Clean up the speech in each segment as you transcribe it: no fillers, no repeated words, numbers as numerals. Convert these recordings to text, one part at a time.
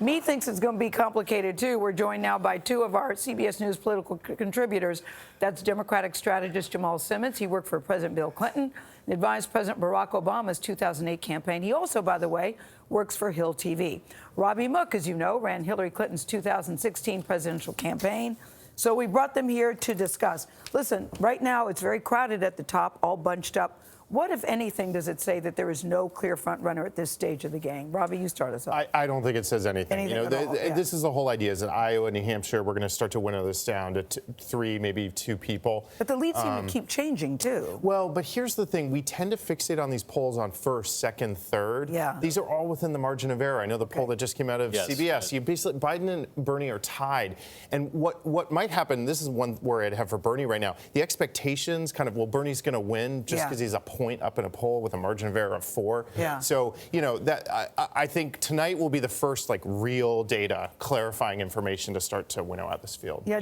Me thinks it's going to be complicated, too. We're joined now by two of our CBS News political contributors. That's Democratic strategist Jamal Simmons. He worked for President Bill Clinton and advised President Barack Obama's 2008 campaign. He also, by the way, works for Hill TV. Robby Mook, as you know, ran Hillary Clinton's 2016 presidential campaign. So we brought them here to discuss. Listen, right now it's very crowded at the top, all bunched up. What, if anything, does it say that there is no clear front runner at this stage of the game? Robby, you start us off. I don't think it says anything. This is the whole idea is that Iowa and New Hampshire, we're going to start to winnow this down to three, maybe two people. But the leads seem to keep changing, too. Well, but here's the thing. We tend to fixate on these polls on first, second, third. Yeah. These are all within the margin of error. I know the poll that just came out of CBS. You basically, Biden and Bernie are tied. And what might happen, this is one word I'd have for Bernie right now, the expectations kind of, well, Bernie's going to win just because he's a point up in a poll with a margin of error of 4. Yeah. So, you know, that I think tonight will be the first, like, real data clarifying information to start to winnow out this field. Yeah,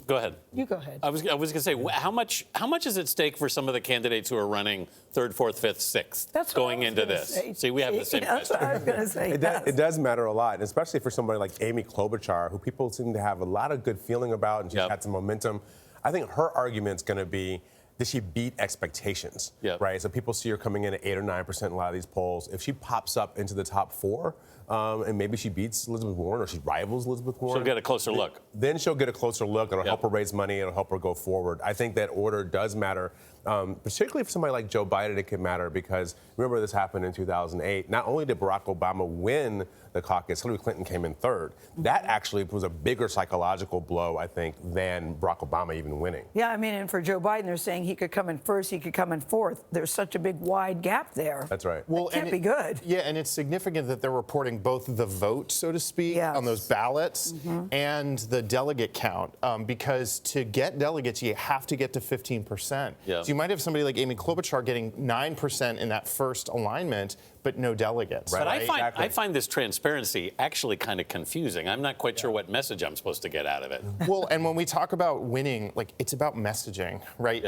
go ahead. You go ahead. I was going to say, how much is at stake for some of the candidates who are running 3rd, 4th, 5th, 6th That's going into this? See, we have the same That's what I was going to say. It does matter a lot, and especially for somebody like Amy Klobuchar, who people seem to have a lot of good feeling about, and she's had some momentum. I think her argument's going to be, did she beat expectations? Right? So people see her coming in at 8 or 9% in a lot of these polls. If she pops up into the top 4, and maybe she beats Elizabeth Warren or she rivals Elizabeth Warren, she'll get a closer look. Then she'll get a closer look. It'll help her raise money. It'll help her go forward. I think that order does matter, particularly for somebody like Joe Biden. It can matter because remember this happened in 2008. Not only did Barack Obama win the caucus, Hillary Clinton came in 3rd. That actually was a bigger psychological blow, I think, than Barack Obama even winning. Yeah, I mean, and for Joe Biden, they're saying he could come in 1st, he could come in 4th. There's such a big wide gap there. That's right. Well, it can't be good. Yeah, and it's significant that they're reporting both the vote, so to speak, on those ballots and the delegate count, because to get delegates, you have to get to 15%. So you might have somebody like Amy Klobuchar getting 9% in that first alignment, but no delegates. But I find this transparency actually kind of confusing. I'm not quite sure what message I'm supposed to get out of it. Well, and when we talk about winning, like, it's about messaging, right?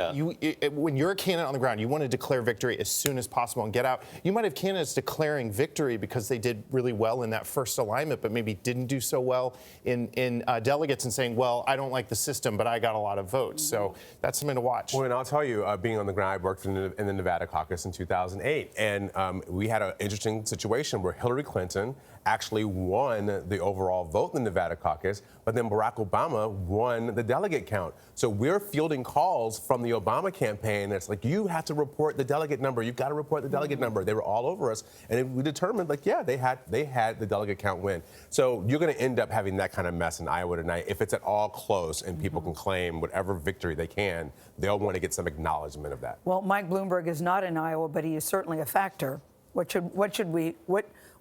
When you're a candidate on the ground, you want to declare victory as soon as possible and get out. You might have candidates declaring victory because they did really well in that first alignment, but maybe didn't do so well in delegates and saying, well, I don't like the system, but I got a lot of votes. So that's something to watch. Well, and I'll tell you, being on the ground, I worked in the Nevada caucus in 2008, and we had an interesting situation where Hillary Clinton actually won the overall vote in the Nevada caucus, but then Barack Obama won the delegate count. So we're fielding calls from the Obama campaign that's like, you have to report the delegate number. You've got to report the delegate number. They were all over us. And we determined, like, yeah, they had the delegate count win. So you're going to end up having that kind of mess in Iowa tonight. If it's at all close and people can claim whatever victory they can, they'll want to get some acknowledgement of that. Well, Mike Bloomberg is not in Iowa, but he is certainly a factor.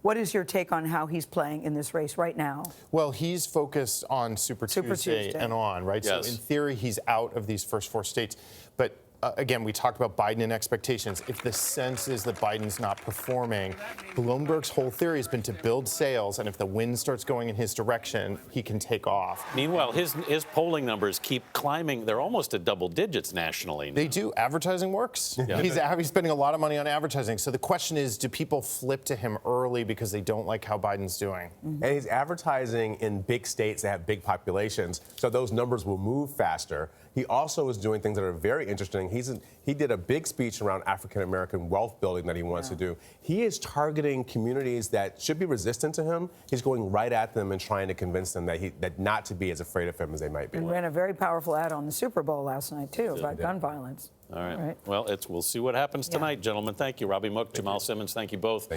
What is your take on how he's playing in this race right now? Well, he's focused on Super Tuesday and on, right? Yes. So in theory, he's out of these first 4 states. But again, we talked about Biden and expectations. If the sense is that Biden's not performing, Bloomberg's whole theory has been to build sales, and if the wind starts going in his direction, he can take off. Meanwhile, his polling numbers keep climbing. They're almost at double digits nationally now. They do. Advertising works. He's spending a lot of money on advertising. So the question is, do people flip to him early because they don't like how Biden's doing? And he's advertising in big states that have big populations, so those numbers will move faster. He also is doing things that are very interesting. He did a big speech around African-American wealth building that he wants to do. He is targeting communities that should be resistant to him. He's going right at them and trying to convince them that not to be as afraid of him as they might be. And ran a very powerful ad on the Super Bowl last night, too, about gun violence. All right. Well, we'll see what happens tonight, gentlemen. Thank you. Robby Mook, Jamal Simmons, thank you both.